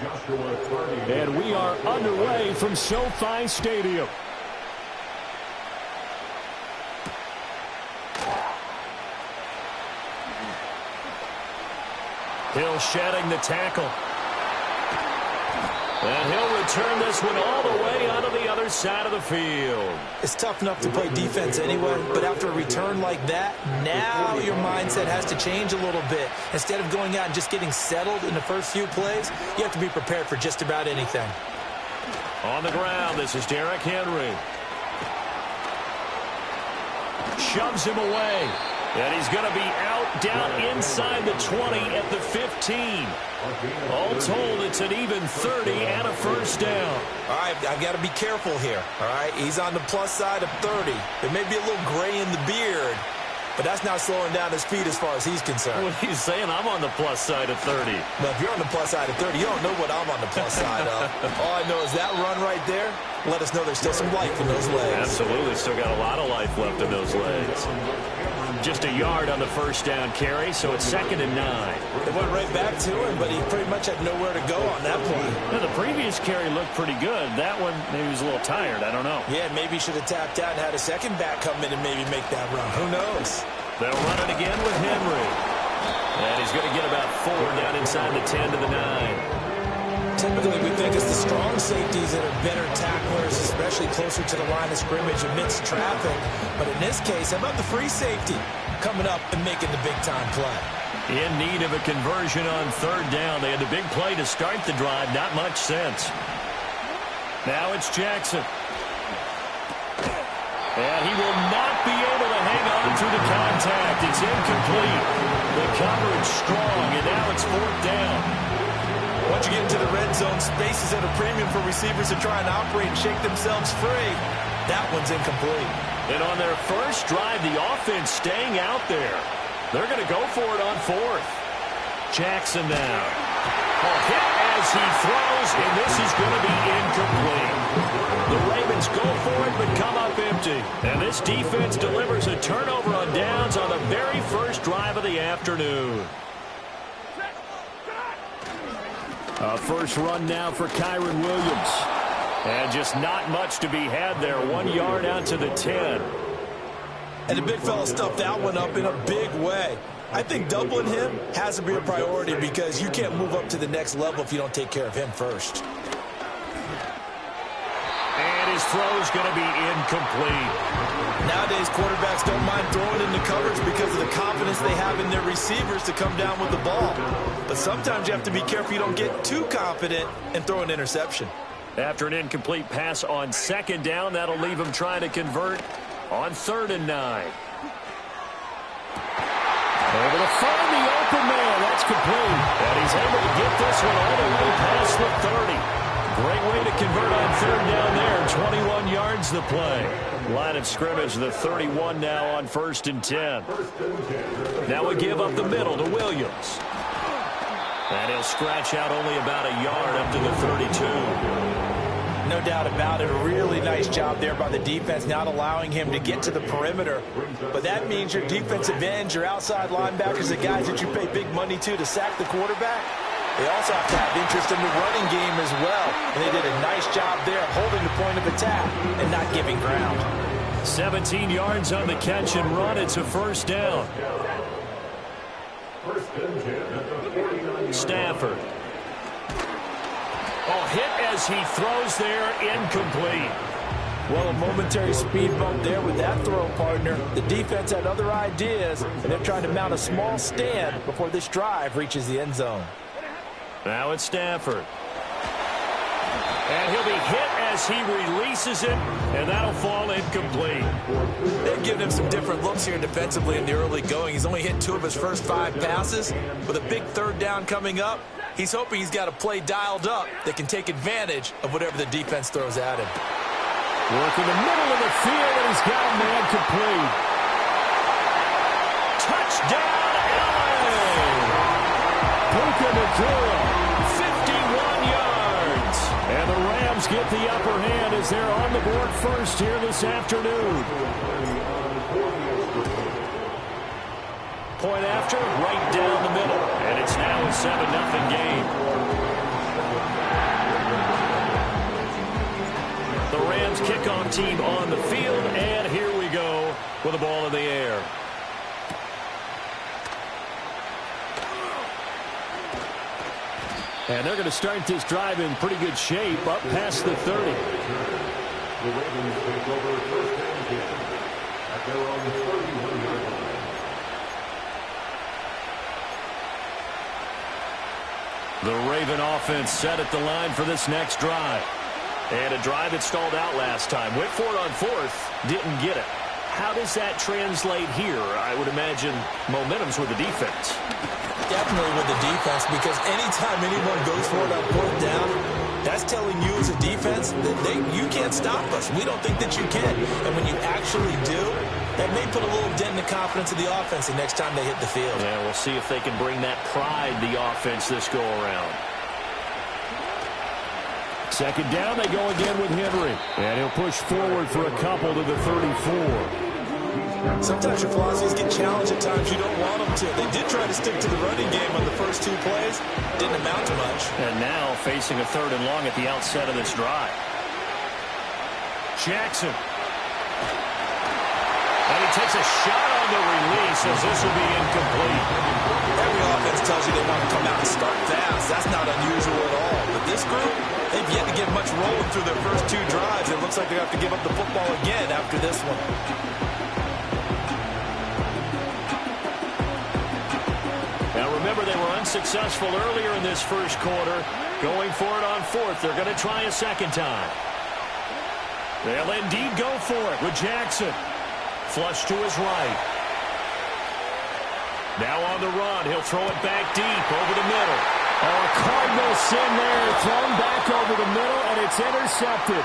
And we are underway from SoFi Stadium. Hill shedding the tackle. And he'll return this one all the way onto the other side of the field. It's tough enough to play defense anyway, but after a return like that, now your mindset has to change a little bit. Instead of going out and just getting settled in the first few plays, you have to be prepared for just about anything. On the ground, this is Derrick Henry. Shoves him away. And he's going to be out down inside the 20 at the 15. All told, it's an even 30 and a first down. All right, I've got to be careful here. All right, he's on the plus side of 30. There may be a little gray in the beard, but that's not slowing down his speed as far as he's concerned. What he's saying, I'm on the plus side of 30. But if you're on the plus side of 30, you don't know what I'm on the plus side of. All I know is that run right there, let us know there's still some life in those legs. Absolutely, still got a lot of life left in those legs. Just a yard on the first down carry, so it's 2nd and 9. They went right back to him, but he pretty much had nowhere to go on that play. Now, the previous carry looked pretty good. That one, maybe he was a little tired. I don't know. Yeah, maybe he should have tapped out and had a second back come in and maybe make that run. Who knows? They'll run it again with Henry. And he's going to get about 4 down inside the 10 to the 9. Typically, we think it's the strong safeties that are better tacklers, especially closer to the line of scrimmage amidst traffic. But in this case, how about the free safety coming up and making the big-time play? In need of a conversion on 3rd down. They had the big play to start the drive. Not much sense. Now it's Jackson. And he will not be able to hang on through the contact. It's incomplete. The coverage strong, and now it's 4th down. Once you get into the red zone, space is at a premium for receivers to try and operate and shake themselves free. That one's incomplete. And on their first drive, the offense staying out there. They're going to go for it on 4th. Jackson now. A hit as he throws, and this is going to be incomplete. The Ravens go for it, but come up empty. And this defense delivers a turnover on downs on the very first drive of the afternoon. First run now for Kyren Williams. And just not much to be had there. 1 yard out to the 10. And the big fella stuffed that one up in a big way. I think doubling him has to be a priority because you can't move up to the next level if you don't take care of him first. And his throw's going to be incomplete. Nowadays, quarterbacks don't mind throwing into coverage because of the confidence they have in their receivers to come down with the ball. But sometimes you have to be careful you don't get too confident and throw an interception. After an incomplete pass on 2nd down, that'll leave him trying to convert on 3rd and 9. Able to find the open man. That's complete. And he's able to get this one all the way past the 30. Great way to convert on 3rd down there. 21 yards the play. Line of scrimmage, the 31 now on 1st and 10. Now we give up the middle to Williams. And he'll scratch out only about a yard up to the 32. No doubt about it. A really nice job there by the defense, not allowing him to get to the perimeter. But that means your defensive ends, your outside linebackers, the guys that you pay big money to sack the quarterback, they also have to have interest in the running game as well. And they did a nice job there of holding the point of attack and not giving ground. 17 yards on the catch and run. It's a 1st down. Stafford. Hit as he throws there, incomplete. Well, a momentary speed bump there with that throw, partner. The defense had other ideas, and they're trying to mount a small stand before this drive reaches the end zone. Now it's Stafford. And he'll be hit as he releases it, and that'll fall incomplete. They've given him some different looks here defensively in the early going. He's only hit 2 of his first 5 passes. With a big 3rd down coming up, he's hoping he's got a play dialed up that can take advantage of whatever the defense throws at him. Working the middle of the field, and he's got a man complete. Touchdown, LA! Puka Nacua, 51 yards. And the Rams get the upper hand as they're on the board first here this afternoon. Point after, right down the middle. And it's now a 7-0 game. Ravens kickoff team on the field, and here we go with the ball in the air. And they're going to start this drive in pretty good shape, up past the 30. The Ravens take over first and 10 at their own 31-yard line. The Raven offense set at the line for this next drive. And a drive that stalled out last time. Went for it on fourth, didn't get it. How does that translate here? I would imagine momentum's with the defense. Definitely with the defense, because anytime anyone goes for it on fourth down, that's telling you as a defense that you can't stop us. We don't think that you can. And when you actually do, that may put a little dent in the confidence of the offense the next time they hit the field. Yeah, we'll see if they can bring that pride to the offense this go-around. Second down, they go again with Henry. And he'll push forward for a couple to the 34. Sometimes your philosophies get challenged at times you don't want them to. They did try to stick to the running game on the first two plays. Didn't amount to much. And now facing a 3rd and long at the outset of this drive. Jackson. And he takes a shot on the release as this will be incomplete. Every offense tells you they want to come out and start fast. That's not unusual at all. But this group, they've yet to get much rolling through their first two drives. It looks like they have to give up the football again after this one. Now remember, they were unsuccessful earlier in this first quarter. Going for it on fourth. They're going to try a second time. They'll indeed go for it with Jackson. Flush to his right. Now on the run. He'll throw it back deep over the middle. Oh, a Cardinal sin there. Thrown back over the middle, and it's intercepted.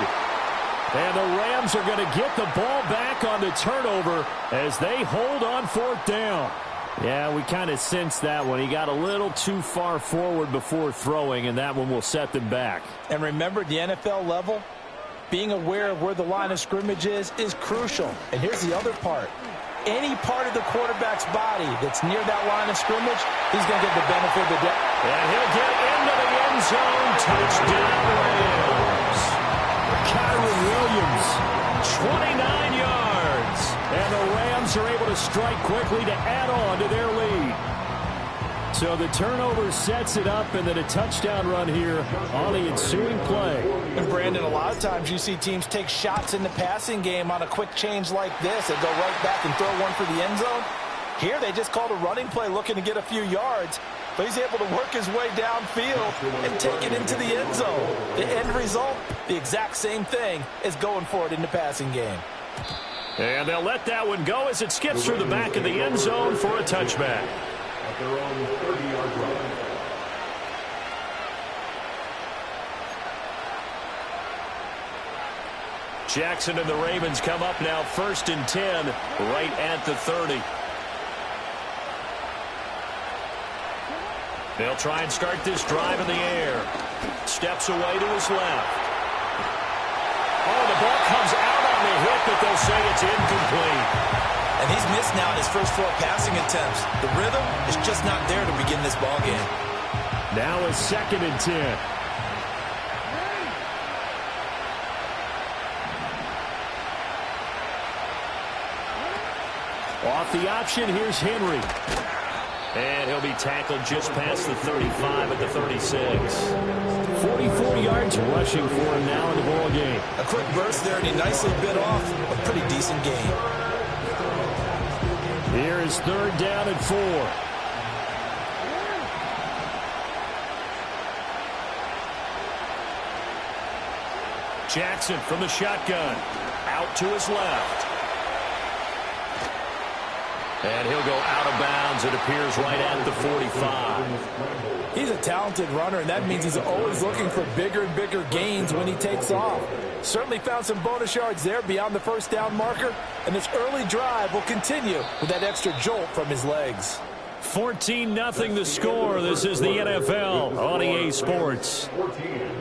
And the Rams are going to get the ball back on the turnover as they hold on fourth down. Yeah, we kind of sensed that one. He got a little too far forward before throwing, and that one will set them back. And remember, at the NFL level, being aware of where the line of scrimmage is crucial. And here's the other part. Any part of the quarterback's body that's near that line of scrimmage, he's going to get the benefit of the doubt. And he'll get into the end zone. Touchdown, Rams. Kyron Williams. 29 yards. And the Rams are able to strike quickly to add on to their lead. So the turnover sets it up, and then a touchdown run here on the ensuing play. And Brandon, a lot of times you see teams take shots in the passing game on a quick change like this and go right back and throw one for the end zone. Here they just called a running play looking to get a few yards, but he's able to work his way downfield and take it into the end zone. The end result, the exact same thing as going for it in the passing game. And they'll let that one go as it skips through the back of the end zone for a touchback. At their own 30-yard line. Jackson and the Ravens come up now 1st and 10 right at the 30. They'll try and start this drive in the air. Steps away to his left. Oh, the ball comes out on the hit, but they'll say it's incomplete. And he's missed now his first 4 passing attempts. The rhythm is just not there to begin this ball game. Now a 2nd and 10. Off the option, here's Henry. And he'll be tackled just past the 35 at the 36. 44 yards rushing for him now in the ball game. A quick burst there, and he nicely bit off a pretty decent gain. Here is 3rd down and 4. Jackson from the shotgun. Out to his left. And he'll go out of bounds, it appears, right at the 45. He's a talented runner, and that means he's always looking for bigger and bigger gains when he takes off. Certainly found some bonus yards there beyond the first down marker, and this early drive will continue with that extra jolt from his legs. 14-0 the score. This is the NFL on EA Sports. 14.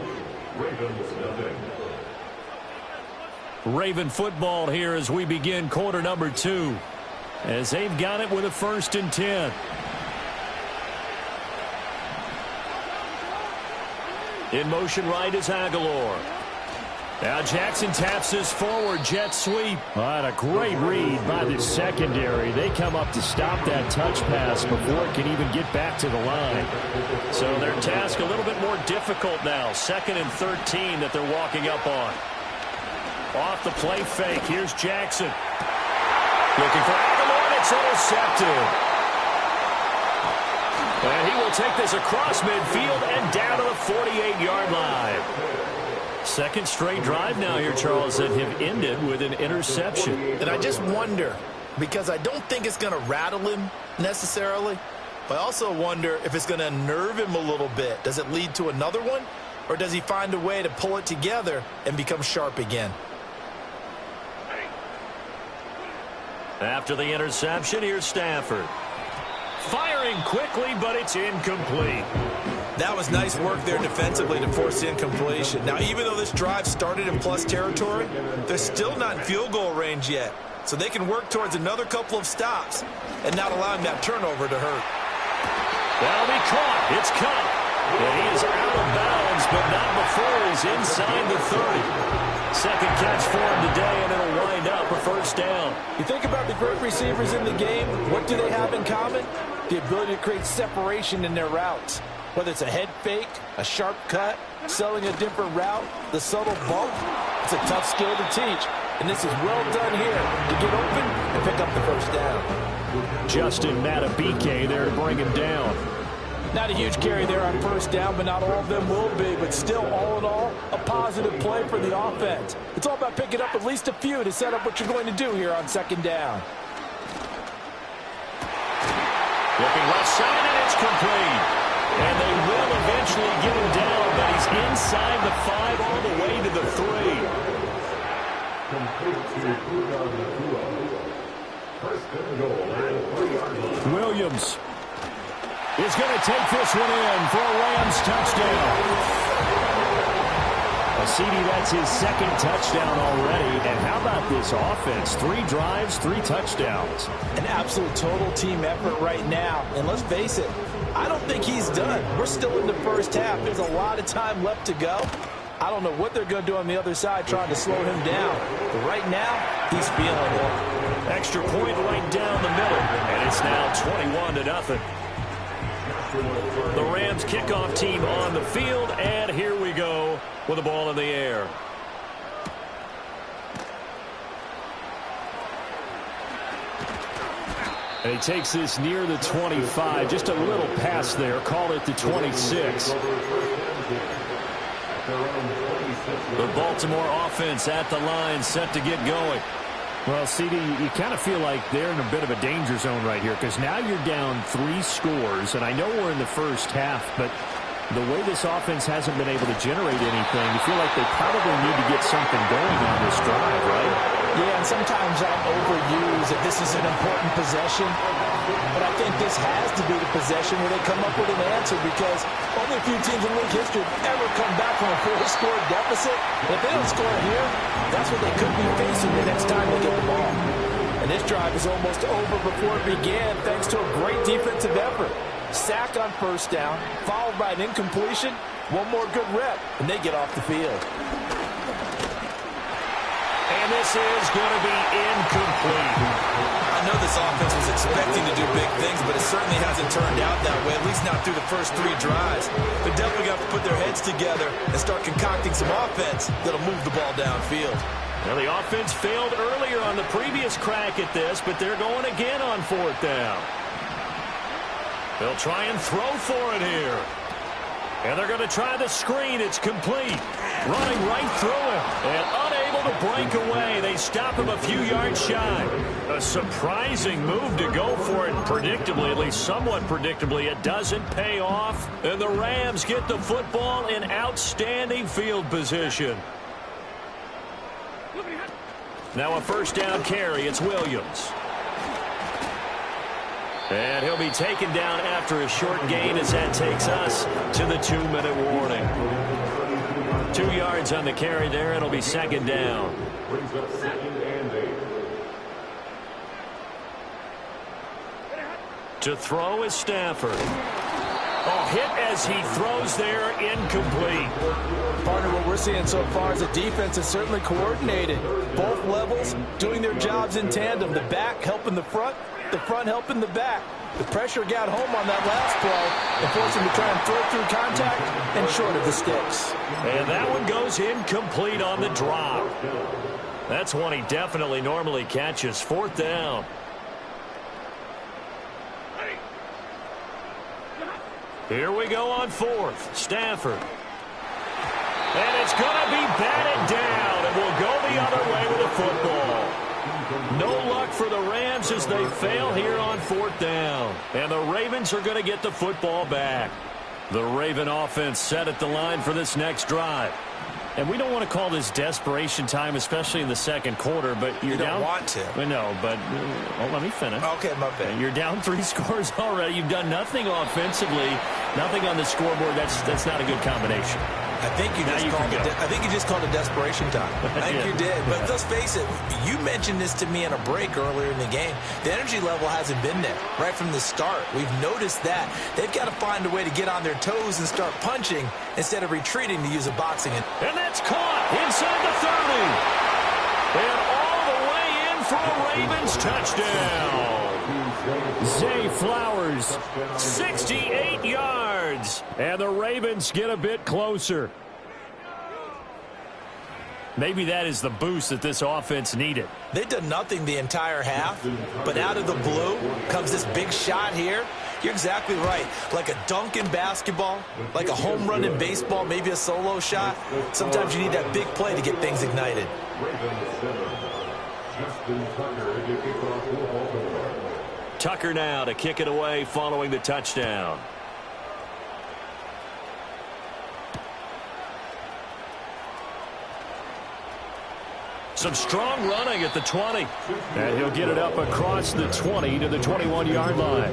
Ravens nothing. Raven football here as we begin quarter number 2. As they've got it with a 1st and 10. In motion right is Aguilar. Now Jackson taps this forward jet sweep. And a great read by the secondary. They come up to stop that touch pass before it can even get back to the line. So their task a little bit more difficult now. 2nd and 13 that they're walking up on. Off the play fake. Here's Jackson. Looking for Aguilar. It's intercepted. And he will take this across midfield and down to the 48-yard line. Second straight drive now here, Charles, that have ended with an interception. And I just wonder, because I don't think it's going to rattle him necessarily, but I also wonder if it's going to unnerve him a little bit. Does it lead to another one, or does he find a way to pull it together and become sharp again? After the interception, here's Stafford. Firing quickly, but it's incomplete. That was nice work there defensively to force the incompletion. Now, even though this drive started in plus territory, they're still not in field goal range yet. So they can work towards another couple of stops and not allowing that turnover to hurt. That'll be caught. It's caught. And he is out of bounds, but not before he's inside the 30. Second catch for him today, and it'll wind up a first down. You think about the great receivers in the game, what do they have in common? The ability to create separation in their routes. Whether it's a head fake, a sharp cut, selling a different route, the subtle bump, it's a tough skill to teach. And this is well done here to get open and pick up the first down. Justin Matabike there to bring him down. Not a huge carry there on first down, but not all of them will be. But still, all in all, a positive play for the offense. It's all about picking up at least a few to set up what you're going to do here on second down. Looking left side, and it's complete. And they will eventually get him down, but he's inside the 5 all the way to the 3. Williams is going to take this one in for a Rams touchdown. CD, that's his second touchdown already. And how about this offense? 3 drives, 3 touchdowns. An absolute total team effort right now. And let's face it, I don't think he's done. We're still in the first half. There's a lot of time left to go. I don't know what they're going to do on the other side trying to slow him down. But right now, he's feeling it. Extra point right down the middle. And it's now 21-0. The Rams kickoff team on the field. And here we go with the ball in the air. And he takes this near the 25. Just a little pass there. Call it the 26. The Baltimore offense at the line, set to get going. Well, CD, you kind of feel like they're in a bit of a danger zone right here because now you're down 3 scores. And I know we're in the first half, but the way this offense hasn't been able to generate anything, you feel like they probably need to get something going on this drive, right? Yeah, and sometimes I overuse that this is an important possession. But I think this has to be the possession where they come up with an answer because only a few teams in league history have ever come back from a 4-score deficit. And if they don't score here, that's what they could be facing the next time they get the ball. And this drive is almost over before it began thanks to a great defensive effort. Sack on first down, followed by an incompletion, one more good rep, and they get off the field. And this is going to be incomplete. I know this offense was expecting to do big things, but it certainly hasn't turned out that way, at least not through the first 3 drives. They're definitely going to have to put their heads together and start concocting some offense that'll move the ball downfield. Now, the offense failed earlier on the previous crack at this, but they're going again on 4th down. They'll try and throw for it here. And they're going to try the screen. It's complete. Running right through him. And unable to break away. They stop him a few yards shy. A surprising move to go for it. Predictably, at least somewhat predictably, it doesn't pay off. And the Rams get the football in outstanding field position. Now a first down carry. It's Williams. And he'll be taken down after a short gain as that takes us to the 2-minute warning. 2 yards on the carry there. It'll be second down. To throw is Stafford. Oh, hit as he throws there, incomplete. Partner, what we're seeing so far is the defense is certainly coordinated. Both levels doing their jobs in tandem. The back helping the front helping the back. The pressure got home on that last play and forced him to try and throw through contact and short of the sticks. And that one goes incomplete on the drop. That's one he definitely normally catches. 4th down. Here we go on 4th. Stafford. And it's going to be batted down, and we'll go the other way with the football. No luck for the Rams as they fail here on 4th down. And the Ravens are going to get the football back. The Raven offense set at the line for this next drive. And we don't want to call this desperation time, especially in the second quarter, but you down. Don't want to. No, but let me finish. Okay, my bad. You're down 3 scores already. You've done nothing offensively, nothing on the scoreboard. That's not a good combination. I think you just called it desperation time. I think you did. But let's face it, you mentioned this to me in a break earlier in the game. The energy level hasn't been there right from the start. We've noticed that. They've got to find a way to get on their toes and start punching instead of retreating to use a boxing. And that's caught inside the 30. And all the way in for a Ravens touchdown. Zay Flowers, 68 yards. And the Ravens get a bit closer. Maybe that is the boost that this offense needed. They've done nothing the entire half, but out of the blue comes this big shot here. You're exactly right. Like a dunk in basketball, like a home run in baseball, maybe a solo shot. Sometimes you need that big play to get things ignited. Tucker now to kick it away following the touchdown. Some strong running at the 20. And he'll get it up across the 20 to the 21-yard line.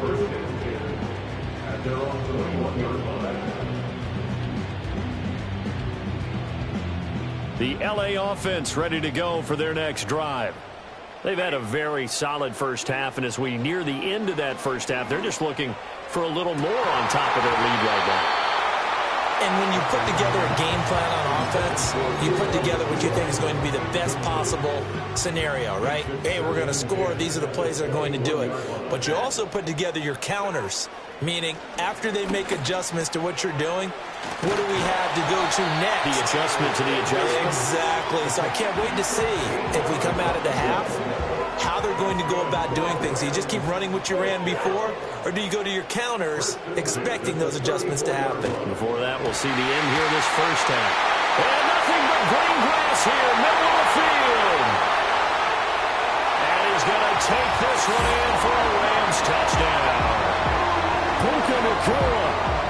The LA offense ready to go for their next drive. They've had a very solid first half, and as we near the end of that first half, they're just looking for a little more on top of their lead right now. And when you put together a game plan on offense, you put together what you think is going to be the best possible scenario, right? Hey, we're going to score. These are the plays that are going to do it. But you also put together your counters, meaning after they make adjustments to what you're doing, what do we have to go to next? The adjustment to the adjustment. Exactly. So I can't wait to see if we come out of the half, how they're going to go about doing things. Do you just keep running what you ran before, or do you go to your counters expecting those adjustments to happen? Before that, we'll see the end here this first half. And nothing but green grass here, middle of the field. And he's going to take this one in for a Rams touchdown. Puka Nacua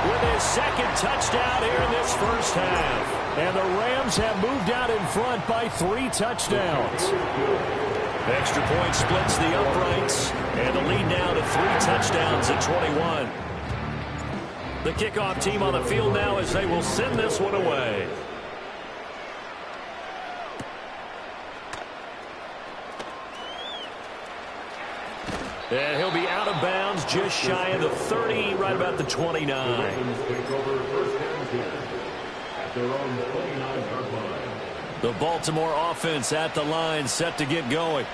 with his second touchdown here in this first half. And the Rams have moved out in front by 3 touchdowns. Extra point splits the uprights, and the lead now to 3 touchdowns at 21. The kickoff team on the field now as they will send this one away. And he'll be out of bounds just shy of the 30, right about the 29. The Baltimore offense at the line, set to get going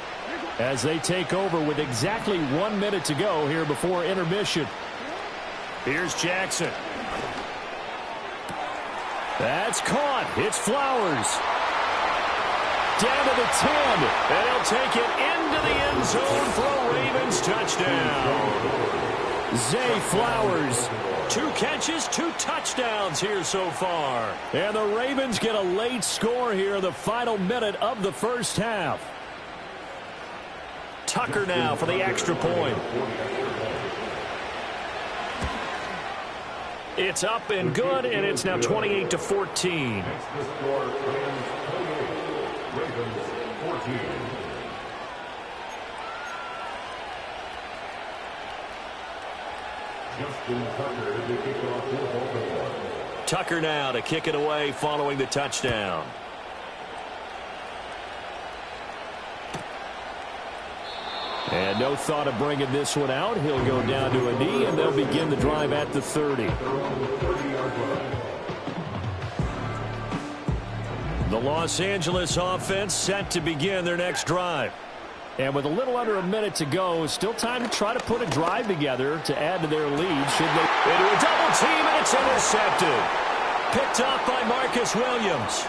as they take over with exactly 1 minute to go here before intermission. Here's Jackson. That's caught. It's Flowers. Down to the 10. And he'll take it into the end zone for a Ravens touchdown. Zay Flowers. 2 catches, 2 touchdowns here so far. And the Ravens get a late score here in the final minute of the first half. Tucker now for the extra point. It's up and good, and it's now 28-14. Tucker now to kick it away following the touchdown. And And no thought of bringing this one out. He'll go down to a knee, and they'll begin the drive at the 30. The Los Angeles offense set to begin their next drive. And with a little under a minute to go, still time to try to put a drive together to add to their lead. Should they into a double team, and it's intercepted. Picked off by Marcus Williams.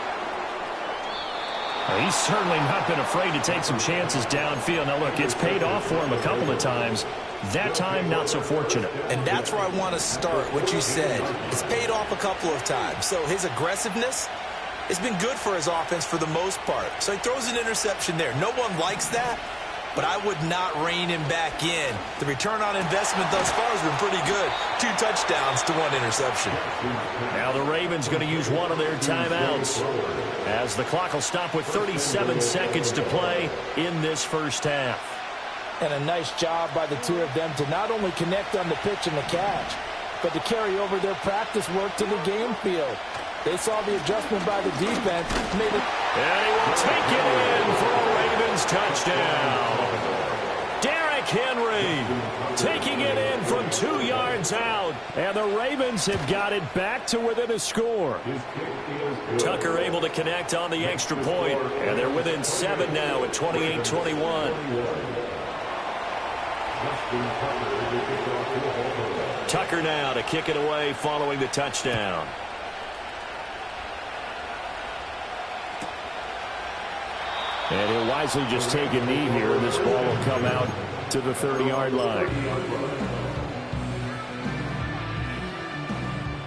He's certainly not been afraid to take some chances downfield. Now, look, it's paid off for him a couple of times. That time, not so fortunate. And that's where I want to start, what you said. It's paid off a couple of times. So his aggressiveness has been good for his offense for the most part. So he throws an interception there. No one likes that, but I would not rein him back in. The return on investment thus far has been pretty good. 2 touchdowns to 1 interception. Now the Ravens going to use one of their timeouts as the clock will stop with 37 seconds to play in this first half. And a nice job by the two of them to not only connect on the pitch and the catch, but to carry over their practice work to the game field. They saw the adjustment by the defense. Made it. And he will take it in for a Ravens touchdown. Derrick Henry taking it in from 2 yards out. And the Ravens have got it back to within a score. Tucker able to connect on the extra point. And they're within 7 now at 28-21. Tucker now to kick it away following the touchdown. And he'll wisely just take a knee here. This ball will come out to the 30-yard line.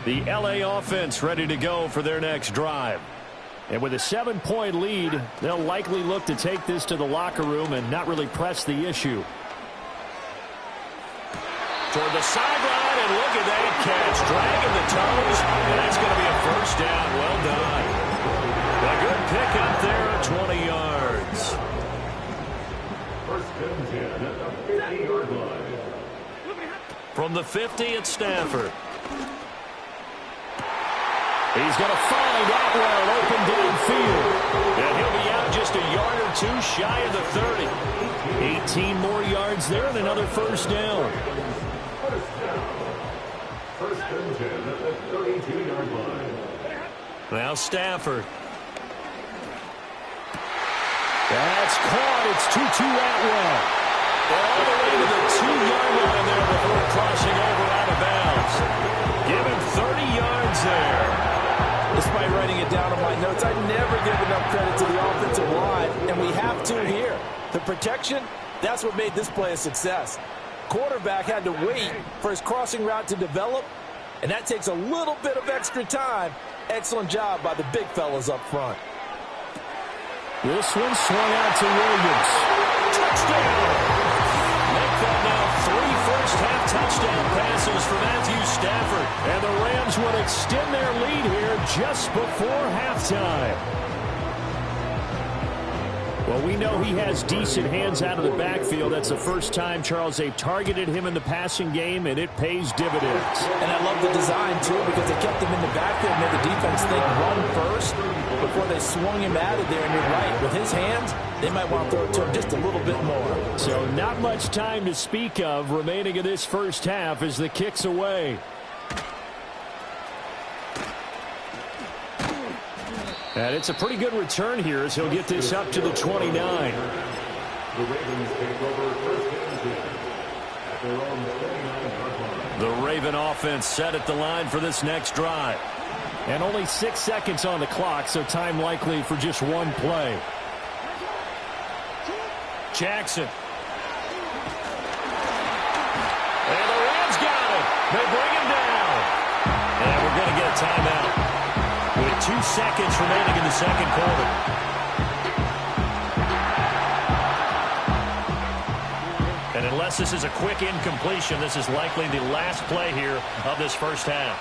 The LA offense ready to go for their next drive. And with a 7-point lead, they'll likely look to take this to the locker room and not really press the issue. Toward the sideline, and look at that catch. Dragging the toes, and that's going to be a first down. Well done. A good pickup there at 20 yards. First and 10 at the 50-yard line. From the 50 at Stafford. He's going to find Atwell open downfield. And he'll be out just a yard or 2 shy of the 30. 18 more yards there and another first down. First and 10 at the 32-yard line. Now Stafford. That's caught. It's Tutu Atwell. All the way to the 2-yard line there before crossing over out of bounds. Give him 30 yards there. Despite writing it down on my notes, I never give enough credit to the offensive line, and we have to here. The protection, that's what made this play a success. Quarterback had to wait for his crossing route to develop, and that takes a little bit of extra time. Excellent job by the big fellas up front. This one swung out to Williams. Touchdown! Make that now 3 first-half touchdown passes for Matthew Stafford. And the Rams would extend their lead here just before halftime. Well, we know he has decent hands out of the backfield. That's the first time, Charles, they've targeted him in the passing game, and it pays dividends. And I love the design, too, because they kept him in the backfield and made the defense think run first before they swung him out of there. And you're right, with his hands, they might want to throw it to him just a little bit more. So not much time to speak of remaining in this first half as the kick's away. And it's a pretty good return here as he'll get this up to the 29. The Ravens take over first and 10 at their own 29-yard line. The Raven offense set at the line for this next drive. And only 6 seconds on the clock, so time likely for just one play. Jackson. And the Rams got him. They bring him down. And we're going to get a timeout with 2 seconds remaining in the second quarter. And unless this is a quick incompletion, this is likely the last play here of this first half.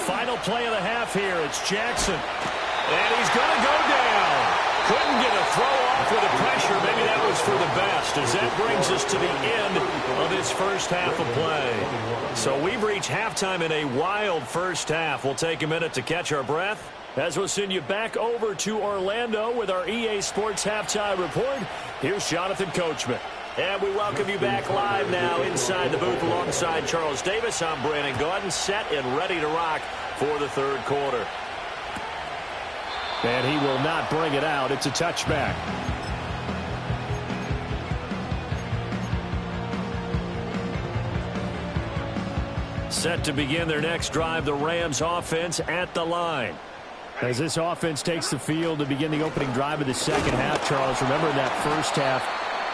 Final play of the half here. It's Jackson. And he's going to go down. Couldn't get a throw off with the pressure. Maybe that was for the best, as that brings us to the end of this first half of play. So we've reached halftime in a wild first half. We'll take a minute to catch our breath As we'll send you back over to Orlando with our EA Sports Halftime Report, here's Jonathan Coachman. And we welcome you back live now inside the booth alongside Charles Davis. I'm Brandon Gaudin, set and ready to rock for the third quarter. And he will not bring it out. It's a touchback. Set to begin their next drive, the Rams offense at the line. As this offense takes the field to begin the opening drive of the second half, Charles, remember in that first half,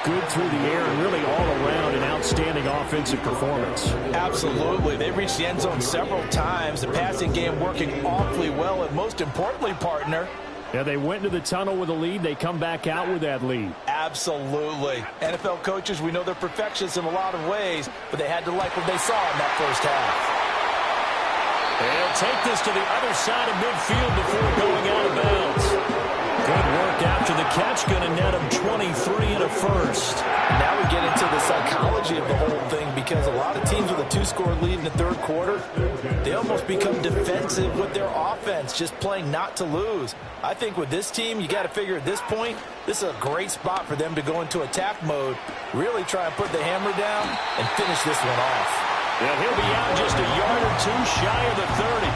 good through the air and really all around an outstanding offensive performance. Absolutely. They reached the end zone several times. The passing game working awfully well, and most importantly, partner, yeah, they went into the tunnel with a lead. They come back out with that lead. Absolutely. NFL coaches, we know they're perfectionists in a lot of ways, but they had to like what they saw in that first half. They'll take this to the other side of midfield before going out of bounds. Good work after the catch. Going to net him 23 and a first. Now we get into the psychology of the whole thing, because a lot of teams with a 2-score lead in the third quarter, they almost become defensive with their offense, just playing not to lose. I think with this team, you got to figure at this point, this is a great spot for them to go into attack mode, really try and put the hammer down and finish this one off. And he'll be out just a yard or two shy of the 30.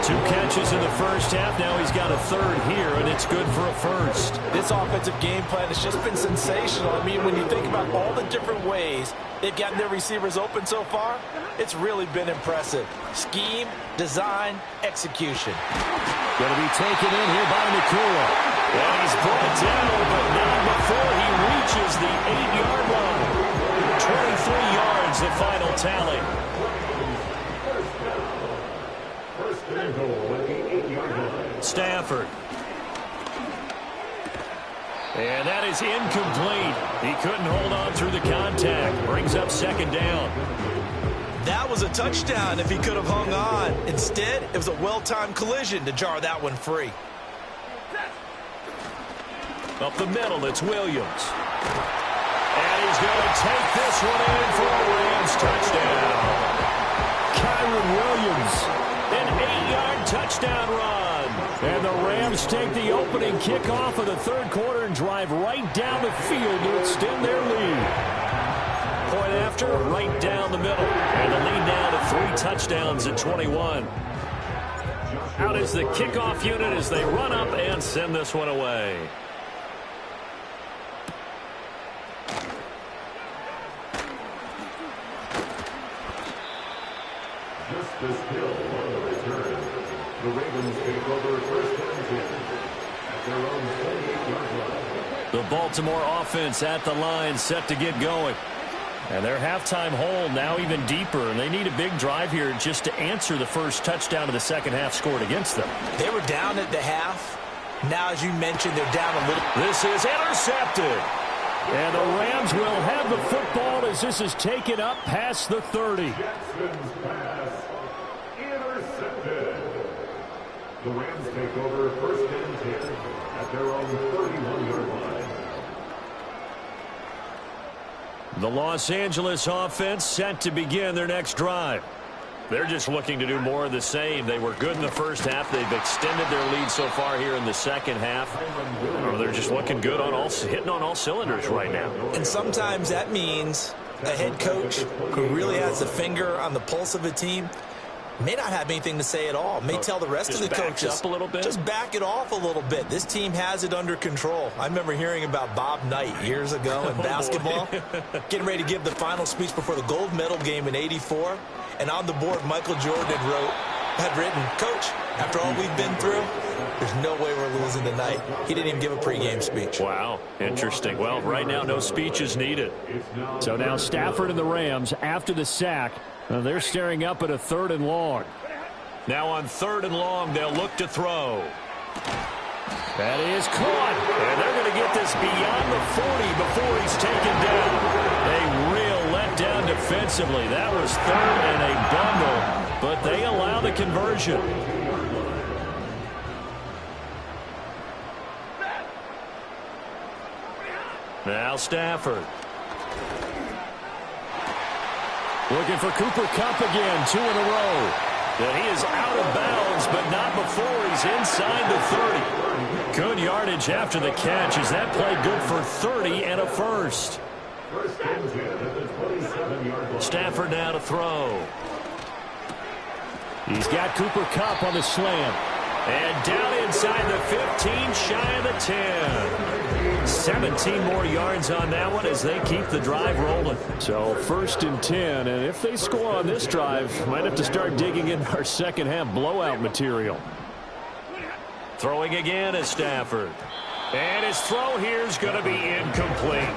2 catches in the first half. Now he's got a third here, and it's good for a first. This offensive game plan has just been sensational. I mean, when you think about all the different ways they've gotten their receivers open so far, it's really been impressive. Scheme, design, execution. Going to be taken in here by Nakua. And he's brought down, but not before he reaches the 8-yard line. 23 yards, the final tally. First and goal at the 8-yard line. Stafford. And that is incomplete. He couldn't hold on through the contact. Brings up second down. That was a touchdown if he could have hung on. Instead, it was a well-timed collision to jar that one free. Up the middle, it's Williams. And he's going to take this one in for a Rams touchdown. Kyren Williams, an 8-yard touchdown run. And the Rams take the opening kickoff of the third quarter and drive right down the field to extend their lead. Point after, right down the middle. And the lead now to 3 touchdowns at 21. Out is the kickoff unit as they run up and send this one away. Justice Hill on the return. The Ravens take over first and 10 at their own 28-yard line. The Baltimore offense at the line, set to get going. And their halftime hole now even deeper, and they need a big drive here just to answer the first touchdown of the second half scored against them. They were down at the half. Now, as you mentioned, they're down a little. This is intercepted. And the Rams will have the football as this is taken up past the 30. Jackson's pass intercepted. The Rams take over first and 10 at their own 31-yard line. The Los Angeles offense set to begin their next drive. They're just looking to do more of the same. They were good in the first half. They've extended their lead so far here in the second half. They're just looking good on hitting on all cylinders right now. And sometimes that means a head coach who really has a finger on the pulse of a team may not have anything to say at all. May tell the rest of the coaches, up a little bit. Just back it off a little bit. This team has it under control. I remember hearing about Bob Knight years ago in basketball, getting ready to give the final speech before the gold medal game in '84. And on the board, Michael Jordan had written, "Coach, after all we've been through, there's no way we're losing tonight." He didn't even give a pregame speech. Wow, interesting. Well, right now, no speech is needed. So now Stafford and the Rams, after the sack, they're staring up at a 3rd and long. Now on 3rd and long, they'll look to throw. That is caught. And they're going to get this beyond the 40 before he's taken down. A real letdown defensively. That was 3rd and a bundle, but they allow the conversion. Now Stafford. Looking for Cooper Kupp again, 2 in a row. that he is out of bounds, but not before he's inside the 30. Good yardage after the catch. Is that play good for 30 and a first? First and 10 at the 27-yard line. Stafford now to throw. He's got Cooper Kupp on the slant. And down inside the 15, shy of the 10. 17 more yards on that one as they keep the drive rolling. So first and 10, and if they score on this drive, might have to start digging in our second half blowout material. Throwing again is Stafford. And his throw here is going to be incomplete.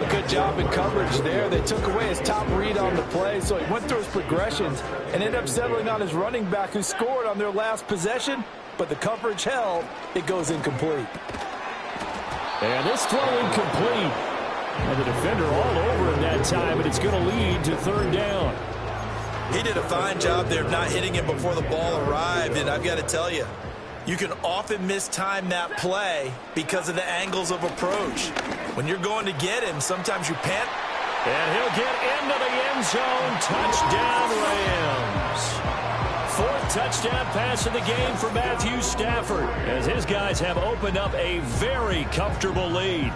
A good job in coverage there. They took away his top read on the play, so he went through his progressions and ended up settling on his running back who scored on their last possession, but the coverage held. It goes incomplete. And this throw incomplete. And the defender all over him that time, and it's going to lead to third down. He did a fine job there of not hitting him before the ball arrived, and I've got to tell you, you can often mistime that play because of the angles of approach. When you're going to get him, sometimes you panic. And he'll get into the end zone. Touchdown, Rams. Fourth touchdown pass of the game for Matthew Stafford, as his guys have opened up a very comfortable lead.